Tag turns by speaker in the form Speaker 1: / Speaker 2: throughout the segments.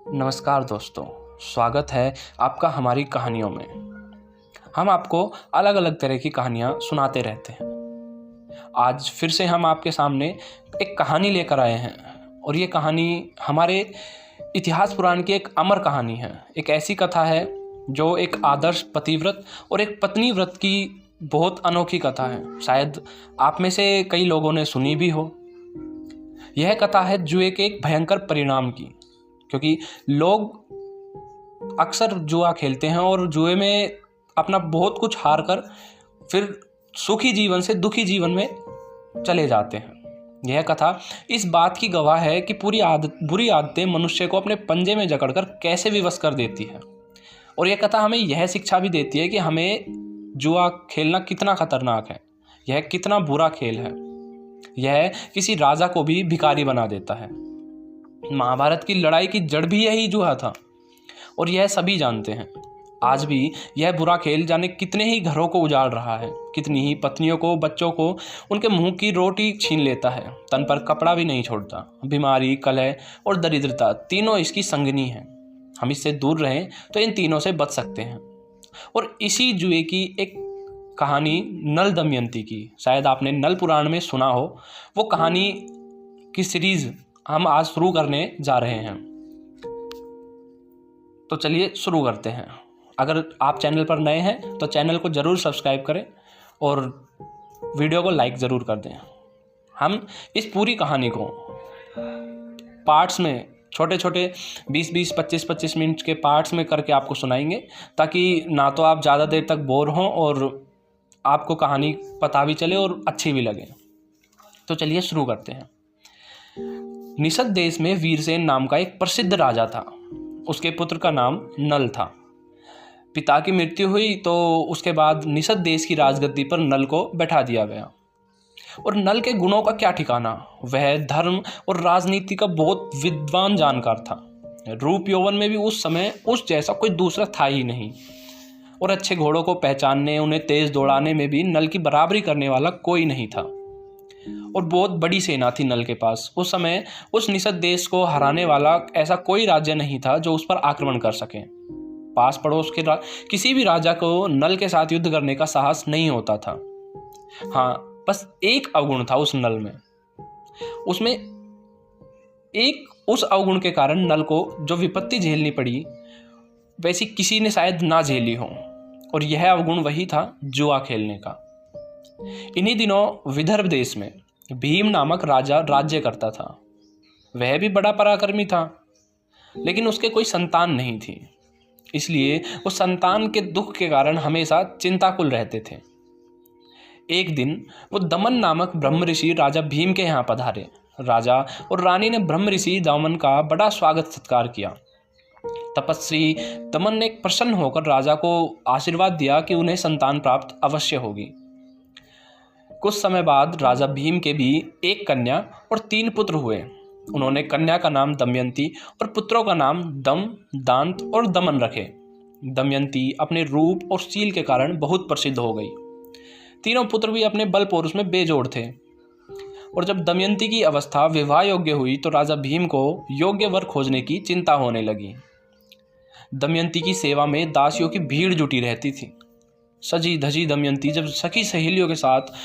Speaker 1: नमस्कार दोस्तों, स्वागत है आपका हमारी कहानियों में। हम आपको अलग अलग तरह की कहानियाँ सुनाते रहते हैं। आज फिर से हम आपके सामने एक कहानी लेकर आए हैं और ये कहानी हमारे इतिहास पुराण की एक अमर कहानी है। एक ऐसी कथा है जो एक आदर्श पतिव्रत और एक पत्नी व्रत की बहुत अनोखी कथा है। शायद आप में से कई लोगों ने सुनी भी हो। यह कथा है जुए के एक भयंकर परिणाम की, क्योंकि लोग अक्सर जुआ खेलते हैं और जुए में अपना बहुत कुछ हार कर फिर सुखी जीवन से दुखी जीवन में चले जाते हैं। यह कथा इस बात की गवाह है कि बुरी आदतें मनुष्य को अपने पंजे में जकड़कर कैसे विवश कर देती है। और यह कथा हमें यह शिक्षा भी देती है कि हमें जुआ खेलना कितना खतरनाक है, यह कितना बुरा खेल है। यह किसी राजा को भी भिखारी बना देता है। महाभारत की लड़ाई की जड़ भी यही जुआ था और यह सभी जानते हैं। आज भी यह बुरा खेल जाने कितने ही घरों को उजाड़ रहा है, कितनी ही पत्नियों को, बच्चों को उनके मुंह की रोटी छीन लेता है, तन पर कपड़ा भी नहीं छोड़ता। बीमारी, कलह और दरिद्रता तीनों इसकी संगिनी है। हम इससे दूर रहें तो इन तीनों से बच सकते हैं। और इसी जुए की एक कहानी नल दमयंती की, शायद आपने नल पुराण में सुना हो, वो कहानी की सीरीज हम आज शुरू करने जा रहे हैं। तो चलिए शुरू करते हैं। अगर आप चैनल पर नए हैं तो चैनल को ज़रूर सब्सक्राइब करें और वीडियो को लाइक ज़रूर कर दें। हम इस पूरी कहानी को पार्ट्स में, छोटे छोटे 20-20, 25-25 मिनट के पार्ट्स में करके आपको सुनाएंगे, ताकि ना तो आप ज़्यादा देर तक बोर हों और आपको कहानी पता भी चले और अच्छी भी लगे। तो चलिए शुरू करते हैं। निषद देश में वीरसेन नाम का एक प्रसिद्ध राजा था। उसके पुत्र का नाम नल था। पिता की मृत्यु हुई तो उसके बाद निषद देश की राजगद्दी पर नल को बैठा दिया गया। और नल के गुणों का क्या ठिकाना, वह धर्म और राजनीति का बहुत विद्वान जानकार था। रूप यौवन में भी उस समय उस जैसा कोई दूसरा था ही नहीं। और अच्छे घोड़ों को पहचानने, उन्हें तेज दौड़ाने में भी नल की बराबरी करने वाला कोई नहीं था। और बहुत बड़ी सेना थी नल के पास। उस समय उस निषद देश को हराने वाला ऐसा कोई राज्य नहीं था जो उस पर आक्रमण कर सके। पास पड़ोस के किसी भी राजा को नल के साथ युद्ध करने का साहस नहीं होता था। हाँ, बस एक अवगुण था उस नल में। उसमें उस अवगुण के कारण नल को जो विपत्ति झेलनी पड़ी वैसी किसी ने शायद ना झेली हो। और यह अवगुण वही था जुआ खेलने का। इन्हीं दिनों विदर्भ देश में भीम नामक राजा राज्य करता था। वह भी बड़ा पराक्रमी था, लेकिन उसके कोई संतान नहीं थी। इसलिए वो संतान के दुख के कारण हमेशा चिंताकुल रहते थे। एक दिन वो दमन नामक ब्रह्म ऋषि राजा भीम के यहाँ पधारे। राजा और रानी ने ब्रह्म ऋषि दमन का बड़ा स्वागत सत्कार किया। तपस्वी दमन ने प्रसन्न होकर राजा को आशीर्वाद दिया कि उन्हें संतान प्राप्त अवश्य होगी। कुछ समय बाद राजा भीम के भी एक कन्या और 3 पुत्र हुए। उन्होंने कन्या का नाम दमयंती और पुत्रों का नाम दम, दांत और दमन रखे। दमयंती अपने रूप और शील के कारण बहुत प्रसिद्ध हो गई। तीनों पुत्र भी अपने बल पौरुष में बेजोड़ थे। और जब दमयंती की अवस्था विवाह योग्य हुई तो राजा भीम को योग्य वर खोजने की चिंता होने लगी। दमयंती की सेवा में दासियों की भीड़ जुटी रहती थी। सजी धजी दमयंती जब सखी सहेलियों के साथ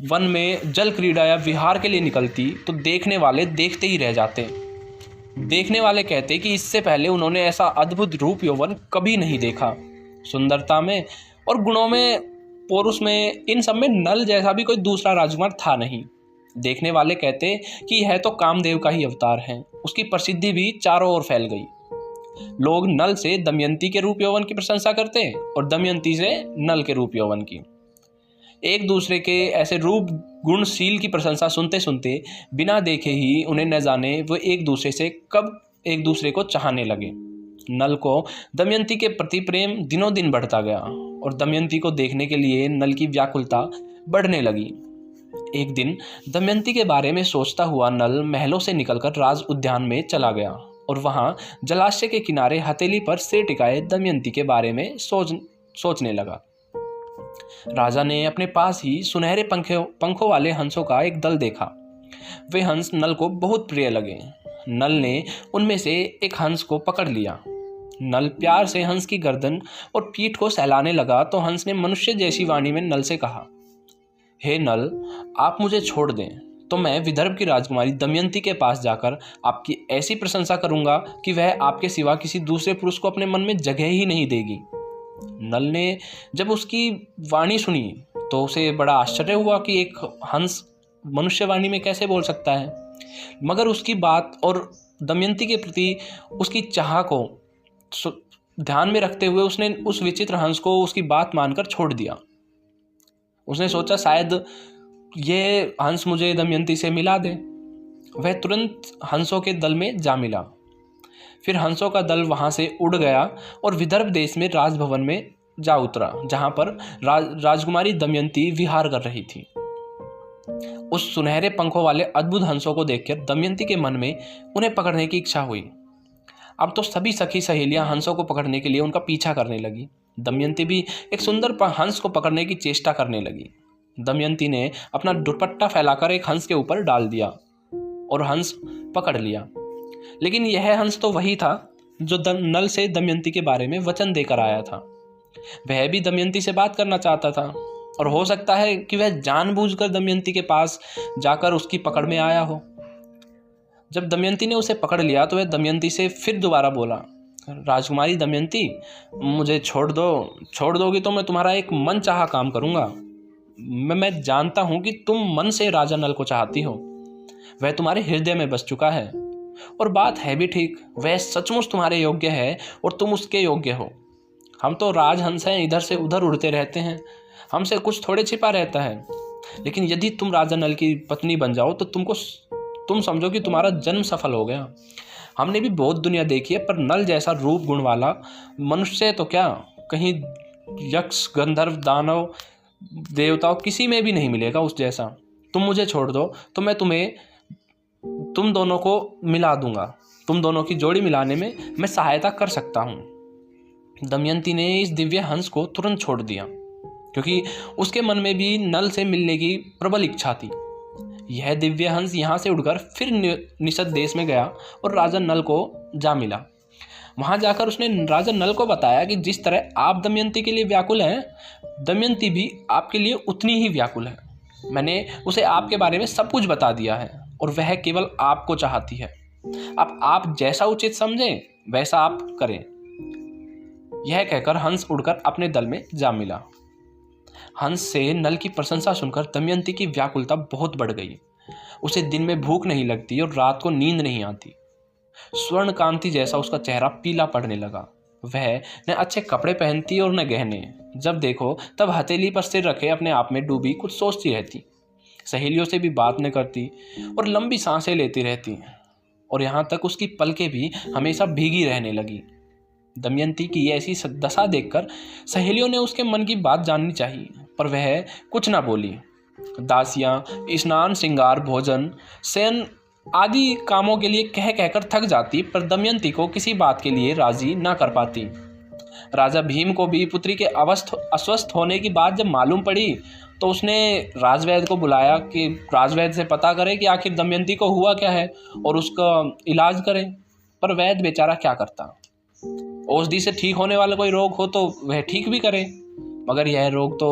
Speaker 1: वन में जल क्रीड़ा या विहार के लिए निकलती तो देखने वाले देखते ही रह जाते। देखने वाले कहते कि इससे पहले उन्होंने ऐसा अद्भुत रूप यौवन कभी नहीं देखा। सुंदरता में और गुणों में, पौरुष में, इन सब में नल जैसा भी कोई दूसरा राजकुमार था नहीं। देखने वाले कहते कि यह तो कामदेव का ही अवतार है। उसकी प्रसिद्धि भी चारों ओर फैल गई। लोग नल से दमयंती के रूप यौवन की प्रशंसा करते और दमयंती से नल के रूप यौवन की। एक दूसरे के ऐसे रूप, गुण, शील की प्रशंसा सुनते सुनते बिना देखे ही उन्हें न जाने वो एक दूसरे से कब एक दूसरे को चाहने लगे। नल को दमयंती के प्रति प्रेम दिनों दिन बढ़ता गया और दमयंती को देखने के लिए नल की व्याकुलता बढ़ने लगी। एक दिन दमयंती के बारे में सोचता हुआ नल महलों से निकलकर राज उद्यान में चला गया और वहाँ जलाशय के किनारे हथेली पर सिर टिकाए दमयंती के बारे में सोचने लगा। राजा ने अपने पास ही सुनहरे पंखों वाले हंसों का एक दल देखा। वे हंस नल को बहुत प्रिय लगे। नल ने उनमें से एक हंस को पकड़ लिया। नल प्यार से हंस की गर्दन और पीठ को सहलाने लगा तो हंस ने मनुष्य जैसी वाणी में नल से कहा, हे नल, आप मुझे छोड़ दें तो मैं विदर्भ की राजकुमारी दमयंती के पास जाकर आपकी ऐसी प्रशंसा करूंगा कि वह आपके सिवा किसी दूसरे पुरुष को अपने मन में जगह ही नहीं देगी। नल ने जब उसकी वाणी सुनी तो उसे बड़ा आश्चर्य हुआ कि एक हंस मनुष्यवाणी में कैसे बोल सकता है, मगर उसकी बात और दमयंती के प्रति उसकी चाह को ध्यान में रखते हुए उसने उस विचित्र हंस को उसकी बात मानकर छोड़ दिया। उसने सोचा शायद ये हंस मुझे दमयंती से मिला दे। वह तुरंत हंसों के दल में जा मिला। फिर हंसों का दल वहां से उड़ गया और विदर्भ देश में राजभवन में जा उतरा, जहां पर राजकुमारी दमयंती विहार कर रही थी। उस सुनहरे पंखों वाले अद्भुत हंसों को देखकर दमयंती के मन में उन्हें पकड़ने की इच्छा हुई। अब तो सभी सखी सहेलियां हंसों को पकड़ने के लिए उनका पीछा करने लगी। दमयंती भी एक सुंदर हंस को पकड़ने की चेष्टा करने लगी। दमयंती ने अपना दुपट्टा फैलाकर एक हंस के ऊपर डाल दिया और हंस पकड़ लिया। लेकिन यह हंस तो वही था जो नल से दमयंती के बारे में वचन देकर आया था। वह भी दमयंती से बात करना चाहता था और हो सकता है कि वह जानबूझकर दमयंती के पास जाकर उसकी पकड़ में आया हो। जब दमयंती ने उसे पकड़ लिया तो वह दमयंती से फिर दोबारा बोला, राजकुमारी दमयंती, मुझे छोड़ दोगी तो मैं तुम्हारा एक मन चाहा काम करूंगा। मैं जानता हूं कि तुम मन से राजा नल को चाहती हो। वह तुम्हारे हृदय में बस चुका है और बात है भी ठीक, वह सचमुच तुम्हारे योग्य है और तुम उसके योग्य हो। हम तो राजहंस हैं, इधर से उधर उड़ते रहते हैं, हमसे कुछ थोड़े छिपा रहता है। लेकिन यदि तुम राजा नल की पत्नी बन जाओ तो तुम समझो कि तुम्हारा जन्म सफल हो गया। हमने भी बहुत दुनिया देखी है, पर नल जैसा रूप गुण वाला मनुष्य तो क्या, कहीं यक्ष गंधर्व दानव देवताओं किसी में भी नहीं मिलेगा उस जैसा। तुम मुझे छोड़ दो तो मैं तुम दोनों को मिला दूंगा। तुम दोनों की जोड़ी मिलाने में मैं सहायता कर सकता हूँ। दमयंती ने इस दिव्य हंस को तुरंत छोड़ दिया क्योंकि उसके मन में भी नल से मिलने की प्रबल इच्छा थी। यह दिव्य हंस यहाँ से उड़कर फिर निषद देश में गया और राजा नल को जा मिला। वहां जाकर उसने राजा नल को बताया कि जिस तरह आप दमयंती के लिए व्याकुल हैं, दमयंती भी आपके लिए उतनी ही व्याकुल है। मैंने उसे आपके बारे में सब कुछ बता दिया है और वह केवल आपको चाहती है। अब आप जैसा उचित समझें वैसा आप करें। यह कहकर हंस उड़कर अपने दल में जा मिला। हंस से नल की प्रशंसा सुनकर दमयंती की व्याकुलता बहुत बढ़ गई। उसे दिन में भूख नहीं लगती और रात को नींद नहीं आती। स्वर्ण कांति जैसा उसका चेहरा पीला पड़ने लगा। वह न अच्छे कपड़े पहनती और न गहने। जब देखो तब हथेली पर सिर रखे अपने आप में डूबी कुछ सोचती रहती। सहेलियों से भी बात न करती और लंबी सांसें लेती रहती और यहाँ तक उसकी पलकें भी हमेशा भीगी रहने लगी। दमयंती की ऐसी दशा देखकर सहेलियों ने उसके मन की बात जाननी चाहिए, पर वह कुछ न बोली। दासियां स्नान श्रृंगार भोजन शयन आदि कामों के लिए कह कहकर थक जाती, पर दमयंती को किसी बात के लिए राजी ना कर पाती। राजा भीम को भी पुत्री के अस्वस्थ होने की बात जब मालूम पड़ी तो उसने राजवैद्य को बुलाया कि राजवैद्य से पता करे कि आखिर दमयंती को हुआ क्या है और उसका इलाज करें। पर वैद्य बेचारा क्या करता। औषधि से ठीक होने वाला कोई रोग हो तो वह ठीक भी करे, मगर यह रोग तो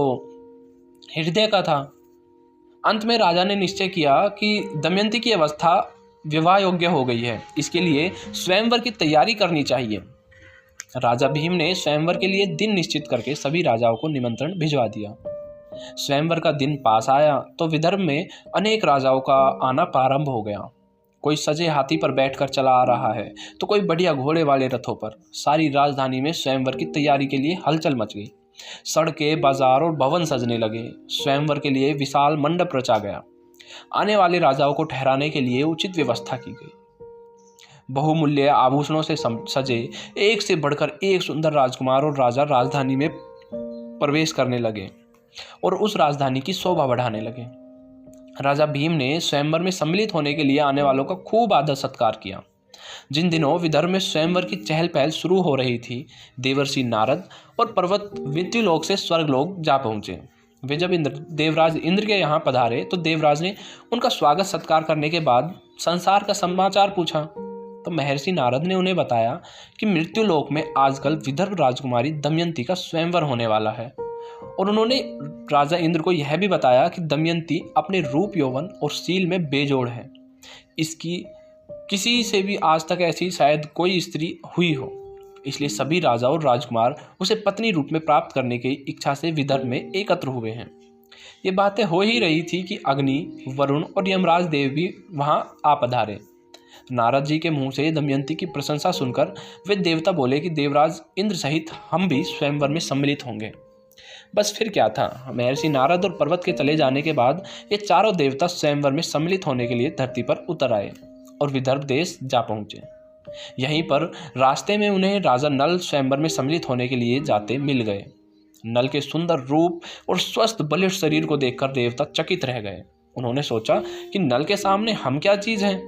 Speaker 1: हृदय का था। अंत में राजा ने निश्चय किया कि दमयंती की अवस्था विवाह योग्य हो गई है, इसके लिए स्वयंवर की तैयारी करनी चाहिए। राजा भीम ने स्वयंवर के लिए दिन निश्चित करके सभी राजाओं को निमंत्रण भिजवा दिया। स्वयंवर का दिन पास आया तो विदर्भ में अनेक राजाओं का आना प्रारंभ हो गया। कोई सजे हाथी पर बैठकर चला आ रहा है तो कोई बढ़िया घोड़े वाले रथों पर। सारी राजधानी में स्वयंवर की तैयारी के लिए हलचल मच गई। सड़कें, बाजार और भवन सजने लगे। स्वयंवर के लिए विशाल मंडप रचा गया। आने वाले राजाओं को ठहराने के लिए उचित व्यवस्था की गई। बहुमूल्य आभूषणों से सजे एक से बढ़कर एक सुंदर राजकुमार और राजा राजधानी में प्रवेश करने लगे और उस राजधानी की शोभा बढ़ाने लगे। राजा भीम ने स्वयंवर में सम्मिलित होने के लिए आने वालों का खूब आदर सत्कार किया। जिन दिनों विदर्भ में स्वयंवर की चहल पहल शुरू हो रही थी, देवर्षि नारद और पर्वत विद्युलोक से स्वर्गलोक जा पहुंचे। वे जब देवराज इंद्र के यहाँ पधारे तो देवराज ने उनका स्वागत सत्कार करने के बाद संसार का समाचार पूछा तो महर्षि नारद ने उन्हें बताया कि मृत्युलोक में आजकल विदर्भ राजकुमारी दमयंती का स्वयंवर होने वाला है। और उन्होंने राजा इंद्र को यह भी बताया कि दमयंती अपने रूप यौवन और शील में बेजोड़ है। इसकी किसी से भी आज तक ऐसी शायद कोई स्त्री हुई हो, इसलिए सभी राजा और राजकुमार उसे पत्नी रूप में प्राप्त करने की इच्छा से विदर्भ में एकत्र हुए हैं। ये बातें हो ही रही थी कि अग्नि, वरुण और यमराज देव भी वहां आ पधारे। नारद जी के मुंह से दमयंती की प्रशंसा सुनकर वे देवता बोले कि देवराज इंद्र सहित हम भी स्वयंवर में सम्मिलित होंगे। बस फिर क्या था, महर्षि नारद और पर्वत के चले जाने के बाद ये चारों देवता स्वयंवर में सम्मिलित होने के लिए धरती पर उतर आए और विदर्भ देश जा पहुंचे। यहीं पर रास्ते में उन्हें राजा नल स्वयंवर में सम्मिलित होने के लिए जाते मिल गए। नल के सुंदर रूप और स्वस्थ बलिष्ठ शरीर को देखकर देवता चकित रह गए। उन्होंने सोचा कि नल के सामने हम क्या चीज हैं।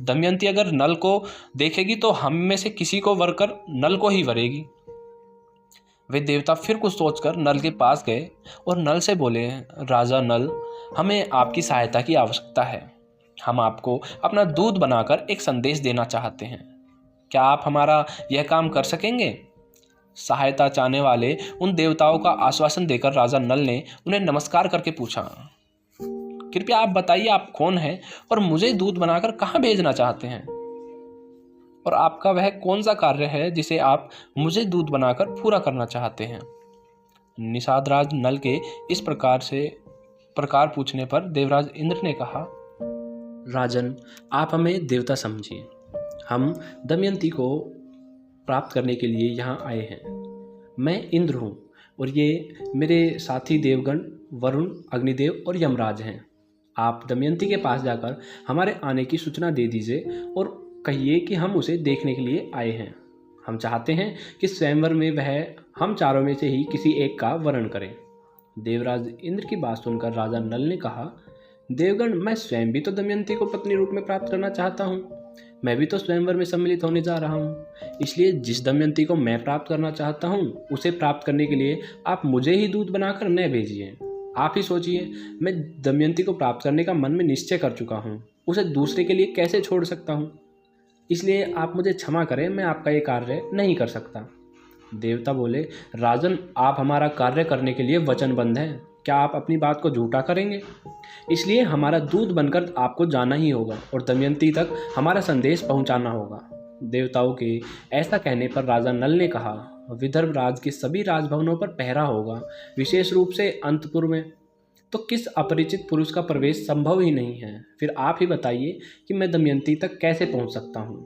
Speaker 1: दमयंती अगर नल को देखेगी तो हम में से किसी को वरकर नल को ही वरेगी। वे देवता फिर कुछ सोचकर नल के पास गए और नल से बोले, राजा नल, हमें आपकी सहायता की आवश्यकता है। हम आपको अपना दूत बनाकर एक संदेश देना चाहते हैं। क्या आप हमारा यह काम कर सकेंगे? सहायता चाहने वाले उन देवताओं का आश्वासन देकर राजा नल ने उन्हें नमस्कार करके पूछा, कृपया आप बताइए आप कौन हैं और मुझे दूत बनाकर कहाँ भेजना चाहते हैं, और आपका वह कौन सा कार्य है जिसे आप मुझे दूत बनाकर पूरा करना चाहते हैं। निषादराज नल के इस प्रकार पूछने पर देवराज इंद्र ने कहा, राजन, आप हमें देवता समझिए। हम दमयंती को प्राप्त करने के लिए यहाँ आए हैं। मैं इंद्र हूँ और ये मेरे साथी देवगण वरुण, अग्निदेव और यमराज हैं। आप दमयंती के पास जाकर हमारे आने की सूचना दे दीजिए और कहिए कि हम उसे देखने के लिए आए हैं। हम चाहते हैं कि स्वयंवर में वह हम चारों में से ही किसी एक का वरण करें। देवराज इंद्र की बात सुनकर राजा नल ने कहा, देवगण, मैं स्वयं भी तो दमयंती को पत्नी रूप में प्राप्त करना चाहता हूँ। मैं भी तो स्वयंवर में सम्मिलित होने जा रहा हूँ। इसलिए जिस दमयंती को मैं प्राप्त करना चाहता हूँ उसे प्राप्त करने के लिए आप मुझे ही दूत बनाकर न भेजिए। आप ही सोचिए, मैं दमयंती को प्राप्त करने का मन में निश्चय कर चुका हूँ, उसे दूसरे के लिए कैसे छोड़ सकता हूँ। इसलिए आप मुझे क्षमा करें, मैं आपका ये कार्य नहीं कर सकता। देवता बोले, राजन, आप हमारा कार्य करने के लिए वचनबद्ध हैं। क्या आप अपनी बात को झूठा करेंगे? इसलिए हमारा दूत बनकर आपको जाना ही होगा और दमयंती तक हमारा संदेश पहुंचाना होगा। देवताओं के ऐसा कहने पर राजा नल ने कहा, विदर्भ राज के सभी राजभवनों पर पहरा होगा, विशेष रूप से अंतपुर में तो किस अपरिचित पुरुष का प्रवेश संभव ही नहीं है। फिर आप ही बताइए कि मैं दमयंती तक कैसे पहुंच सकता हूं।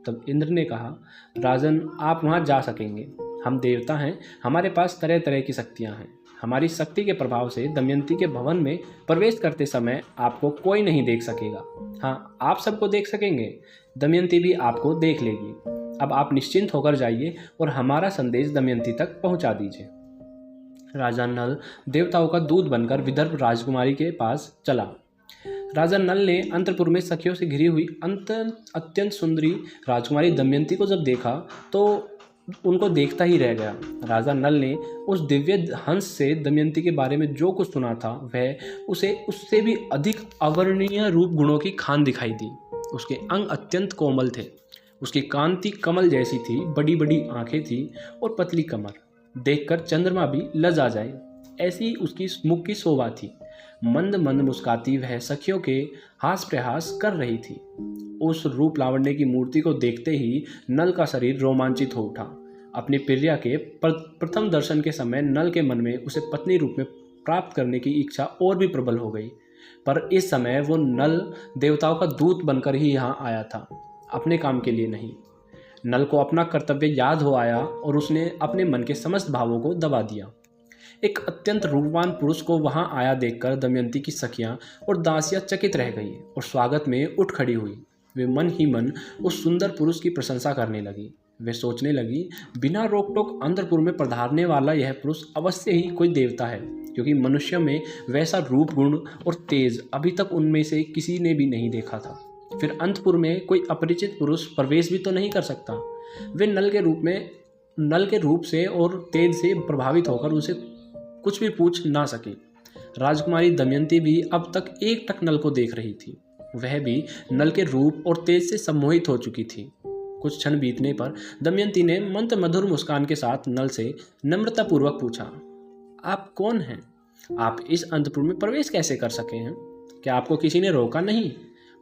Speaker 1: तब इंद्र ने कहा, राजन, आप वहां जा सकेंगे। हम देवता हैं, हमारे पास तरह तरह की शक्तियां हैं। हमारी शक्ति के प्रभाव से दमयंती के भवन में प्रवेश करते समय आपको कोई नहीं देख सकेगा। हाँ, आप सबको देख सकेंगे, दमयंती भी आपको देख लेगी। अब आप निश्चिंत होकर जाइए और हमारा संदेश दमयंती तक पहुंचा दीजिए। राजा नल देवताओं का दूत बनकर विदर्भ राजकुमारी के पास चला। राजा नल ने अंतपुर में सखियों से घिरी हुई अत्यंत सुंदरी राजकुमारी दमयंती को जब देखा तो उनको देखता ही रह गया। राजा नल ने उस दिव्य हंस से दमयंती के बारे में जो कुछ सुना था वह उसे उससे भी अधिक अवर्णनीय रूप गुणों की खान दिखाई दी। उसके अंग अत्यंत कोमल थे, उसकी कांति कमल जैसी थी, बड़ी बड़ी आंखें थी और पतली कमर। देखकर चंद्रमा भी लजा जाए ऐसी उसकी मुख की शोभा थी। मंद मंद मुस्काती वह सखियों के हास प्रहास कर रही थी। उस रूप लावण्य की मूर्ति को देखते ही नल का शरीर रोमांचित हो उठा। अपनी प्रिया के प्रथम दर्शन के समय नल के मन में उसे पत्नी रूप में प्राप्त करने की इच्छा और भी प्रबल हो गई। पर इस समय वो नल देवताओं का दूत बनकर ही यहाँ आया था, अपने काम के लिए नहीं। नल को अपना कर्तव्य याद हो आया और उसने अपने मन के समस्त भावों को दबा दिया। एक अत्यंत रूपवान पुरुष को वहां आया देखकर दमयंती की सखियां और दासियां चकित रह गई और स्वागत में उठ खड़ी हुई। वे मन ही मन उस सुंदर पुरुष की प्रशंसा करने लगी। वे सोचने लगी, बिना रोक टोक अंतपुर में पधारने वाला यह पुरुष अवश्य ही कोई देवता है, क्योंकि मनुष्य में वैसा रूप गुण और तेज अभी तक उनमें से किसी ने भी नहीं देखा था। फिर अंतपुर में कोई अपरिचित पुरुष प्रवेश भी तो नहीं कर सकता। वे नल के रूप से और तेज से प्रभावित होकर उसे कुछ भी पूछ ना सकी। राजकुमारी दमयंती भी अब तक एक टक नल को देख रही थी। वह भी नल के रूप और तेज से सम्मोहित हो चुकी थी। कुछ क्षण बीतने पर दमयंती ने मंत्र मधुर मुस्कान के साथ नल से नम्रतापूर्वक पूछा, आप कौन हैं? आप इस अंतपुर में प्रवेश कैसे कर सके हैं? क्या आपको किसी ने रोका नहीं?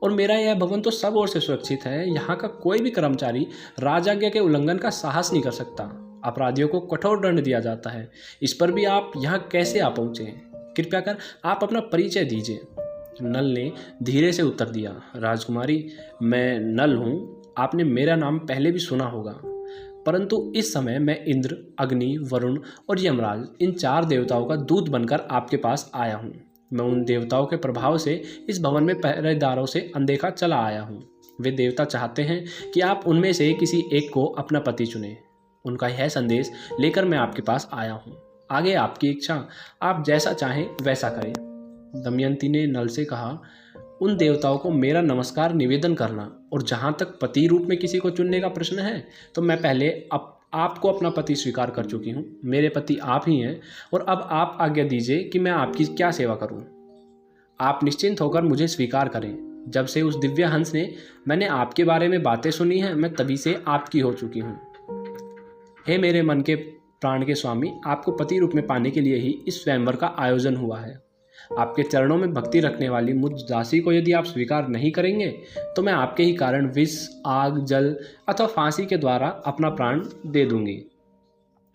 Speaker 1: और मेरा यह भवन तो सब ओर से सुरक्षित है। यहाँ का कोई भी कर्मचारी राजाज्ञा के उल्लंघन का साहस नहीं कर सकता। अपराधियों को कठोर दंड दिया जाता है। इस पर भी आप यहाँ कैसे आ पहुँचे? कृपया कर आप अपना परिचय दीजिए। नल ने धीरे से उत्तर दिया, राजकुमारी, मैं नल हूँ। आपने मेरा नाम पहले भी सुना होगा, परंतु इस समय मैं इंद्र, अग्नि, वरुण और यमराज, इन 4 देवताओं का दूत बनकर आपके पास आया हूँ। मैं उन देवताओं के प्रभाव से इस भवन में पहरेदारों से अनदेखा चला आया हूँ। वे देवता चाहते हैं कि आप उनमें से किसी एक को अपना पति चुनें। उनका यह संदेश लेकर मैं आपके पास आया हूँ। आगे आपकी इच्छा, आप जैसा चाहें वैसा करें। दमयंती ने नल से कहा, उन देवताओं को मेरा नमस्कार निवेदन करना, और जहाँ तक पति रूप में किसी को चुनने का प्रश्न है तो मैं पहले आपको अपना पति स्वीकार कर चुकी हूँ। मेरे पति आप ही हैं, और अब आप आज्ञा दीजिए कि मैं आपकी क्या सेवा करूँ। आप निश्चिंत होकर मुझे स्वीकार करें। जब से उस दिव्य हंस ने मैंने आपके बारे में बातें सुनी हैं, मैं तभी से आपकी हो चुकी हूँ। हे मेरे मन के प्राण के स्वामी, आपको पति रूप में पाने के लिए ही इस स्वयंवर का आयोजन हुआ है। आपके चरणों में भक्ति रखने वाली मुझ दासी को यदि आप स्वीकार नहीं करेंगे तो मैं आपके ही कारण विष, आग, जल अथवा फांसी के द्वारा अपना प्राण दे दूंगी।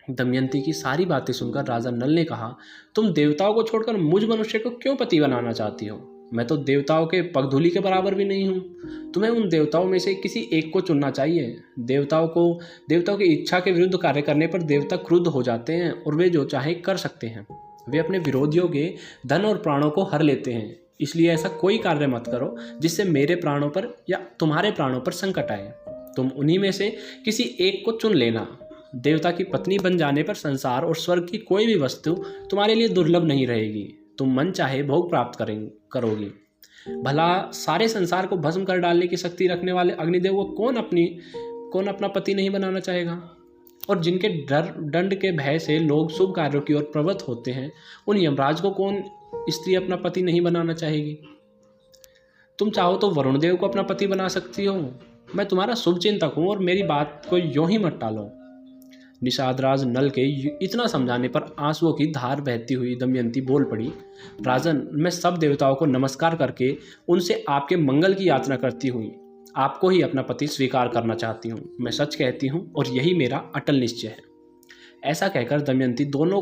Speaker 1: दमयंती की सारी बातें सुनकर राजा नल ने कहा, तुम देवताओं को छोड़कर मुझ मनुष्य को क्यों पति बनाना चाहती हो? मैं तो देवताओं के पगधूली के बराबर भी नहीं हूँ। तुम्हें उन देवताओं में से किसी एक को चुनना चाहिए। देवताओं की इच्छा के विरुद्ध कार्य करने पर देवता क्रुद्ध हो जाते हैं और वे जो चाहे कर सकते हैं। वे अपने विरोधियों के धन और प्राणों को हर लेते हैं। इसलिए ऐसा कोई कार्य मत करो जिससे मेरे प्राणों पर या तुम्हारे प्राणों पर संकट आए। तुम उन्हीं में से किसी एक को चुन लेना। देवता की पत्नी बन जाने पर संसार और स्वर्ग की कोई भी वस्तु तुम्हारे लिए दुर्लभ नहीं रहेगी। तुम मन चाहे भोग प्राप्त करोगी। भला सारे संसार को भस्म कर डालने की शक्ति रखने वाले अग्निदेव को कौन अपना पति नहीं बनाना चाहेगा? और जिनके दंड के भय से लोग शुभ कार्यों की ओर प्रवृत्त होते हैं, उन यमराज को कौन स्त्री अपना पति नहीं बनाना चाहेगी? तुम चाहो तो वरुण देव को अपना पति बना सकती हो। मैं तुम्हारा शुभ चिंतक हूँ और मेरी बात को यूं ही मत टालो। निषादराज नल के इतना समझाने पर आंसुओं की धार बहती हुई दमयंती बोल पड़ी, राजन, मैं सब देवताओं को नमस्कार करके उनसे आपके मंगल की याचना करती हुई आपको ही अपना पति स्वीकार करना चाहती हूँ। मैं सच कहती हूँ और यही मेरा अटल निश्चय है। ऐसा कहकर दमयंती दोनों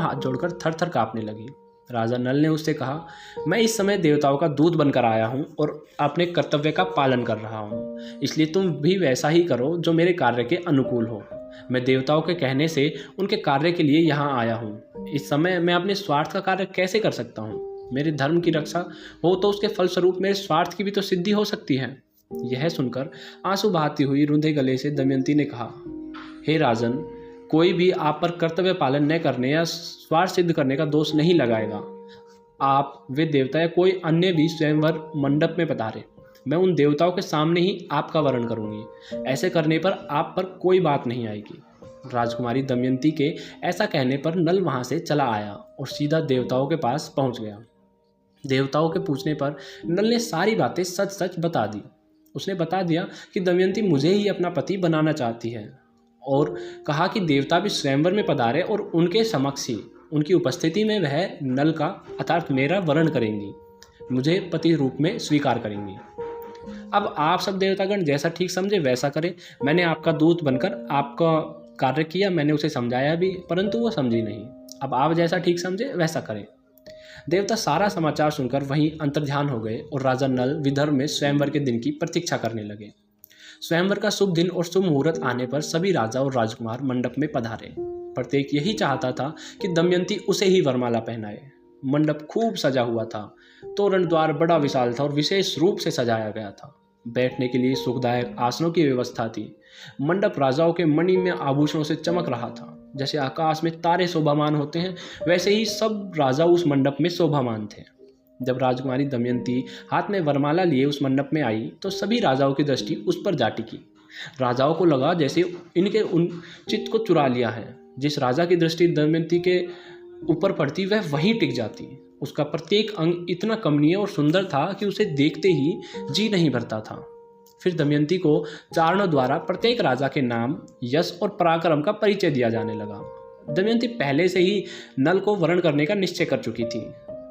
Speaker 1: हाथ जोड़कर थर थर काँपने लगी। राजा नल ने उससे कहा, मैं इस समय देवताओं का दूत बनकर आया हूँ और अपने कर्तव्य का पालन कर रहा हूँ, इसलिए तुम भी वैसा ही करो जो मेरे कार्य के अनुकूल हो। मैं देवताओं के कहने से उनके कार्य के लिए यहाँ आया हूँ। इस समय मैं अपने स्वार्थ का कार्य कैसे कर सकता हूँ? मेरे धर्म की रक्षा हो तो उसके फलस्वरूप मेरे स्वार्थ की भी तो सिद्धि हो सकती है। यह सुनकर आंसू बहाती हुई रुंधे गले से दमयंती ने कहा, हे राजन, कोई भी आप पर कर्तव्य पालन न करने या स्वार्थ सिद्ध करने का दोष नहीं लगाएगा। आप, वे देवता या कोई अन्य भी स्वयंवर मंडप में पधारे, मैं उन देवताओं के सामने ही आपका वरण करूंगी। ऐसे करने पर आप पर कोई बात नहीं आएगी। राजकुमारी दमयंती के ऐसा कहने पर नल वहां से चला आया और सीधा देवताओं के पास पहुंच गया। देवताओं के पूछने पर नल ने सारी बातें सच सच बता दी। उसने बता दिया कि दमयंती मुझे ही अपना पति बनाना चाहती है और कहा कि देवता भी स्वयंवर में पधारे और उनके समक्ष ही, उनकी उपस्थिति में वह नल का अर्थात मेरा वरण करेंगी, मुझे पति रूप में स्वीकार करेंगी। अब आप सब देवतागण जैसा ठीक समझे वैसा करें। मैंने आपका दूत बनकर आपका कार्य किया, मैंने उसे समझाया भी, परंतु वो समझी नहीं। अब आप जैसा ठीक समझे वैसा करें। देवता सारा समाचार सुनकर वहीं अंतर्ध्यान हो गए और राजा नल विदर्भ में स्वयंवर के दिन की प्रतीक्षा करने लगे। स्वयंवर का शुभ दिन और शुभ मुहूर्त आने पर सभी राजा और राजकुमार मंडप में पधारे। प्रत्येक यही चाहता था कि दमयंती उसे ही वरमाला पहनाए। मंडप खूब सजा हुआ था। तोरण द्वार बड़ा विशाल था और विशेष रूप से सजाया गया था। बैठने के लिए सुखदायक आसनों की व्यवस्था थी। मंडप राजाओं के मणि में आभूषणों से चमक रहा था। जैसे आकाश में तारे शोभामान होते हैं, वैसे ही सब राजा उस मंडप में शोभामान थे। जब राजकुमारी दमयंती हाथ में वरमाला लिए उस मंडप में आई तो सभी राजाओं की दृष्टि उस पर जा टिकी। राजाओं को लगा जैसे इनके उन चित्त को चुरा लिया है। जिस राजा की दृष्टि दमयंती के ऊपर पड़ती वह वहीं टिक जाती। उसका प्रत्येक अंग इतना कमनीय और सुंदर था कि उसे देखते ही जी नहीं भरता था। फिर दमयंती को चारणों द्वारा प्रत्येक राजा के नाम, यश और पराक्रम का परिचय दिया जाने लगा। दमयंती पहले से ही नल को वरण करने का निश्चय कर चुकी थी,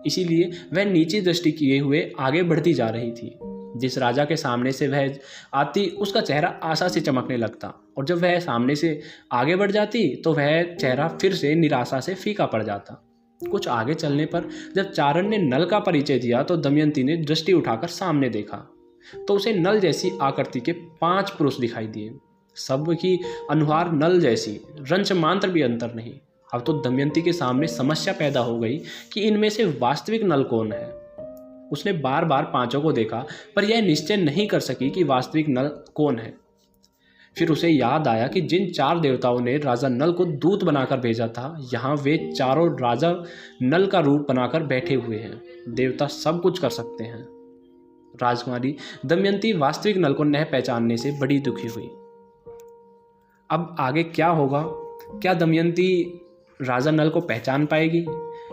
Speaker 1: इसीलिए वह नीची दृष्टि किए हुए आगे बढ़ती जा रही थी। जिस राजा के सामने से वह आती उसका चेहरा आशा से चमकने लगता, और जब वह सामने से आगे बढ़ जाती तो वह चेहरा फिर से निराशा से फीका पड़ जाता। कुछ आगे चलने पर जब चारण ने नल का परिचय दिया तो दमयंती ने दृष्टि उठाकर सामने देखा तो उसे नल जैसी आकृति के 5 पुरुष दिखाई दिए। सबकी अनुहार नल जैसी, रंच मात्र भी अंतर नहीं। अब तो दमयंती के सामने समस्या पैदा हो गई कि इनमें से वास्तविक नल कौन है। उसने बार बार 5 को देखा पर यह निश्चय नहीं कर सकी कि वास्तविक नल कौन है। फिर उसे याद आया कि जिन 4 देवताओं ने राजा नल को दूत बनाकर भेजा था, यहाँ वे चारों राजा नल का रूप बनाकर बैठे हुए हैं। देवता सब कुछ कर सकते हैं। राजकुमारी दमयंती वास्तविक नल को न पहचानने से बड़ी दुखी हुई। अब आगे क्या होगा? क्या दमयंती राजा नल को पहचान पाएगी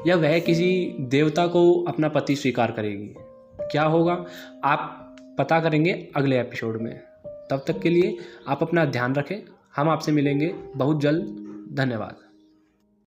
Speaker 1: या वह किसी देवता को अपना पति स्वीकार करेगी? क्या होगा आप पता करेंगे अगले एपिसोड में। तब तक के लिए आप अपना ध्यान रखें। हम आपसे मिलेंगे बहुत जल्द। धन्यवाद।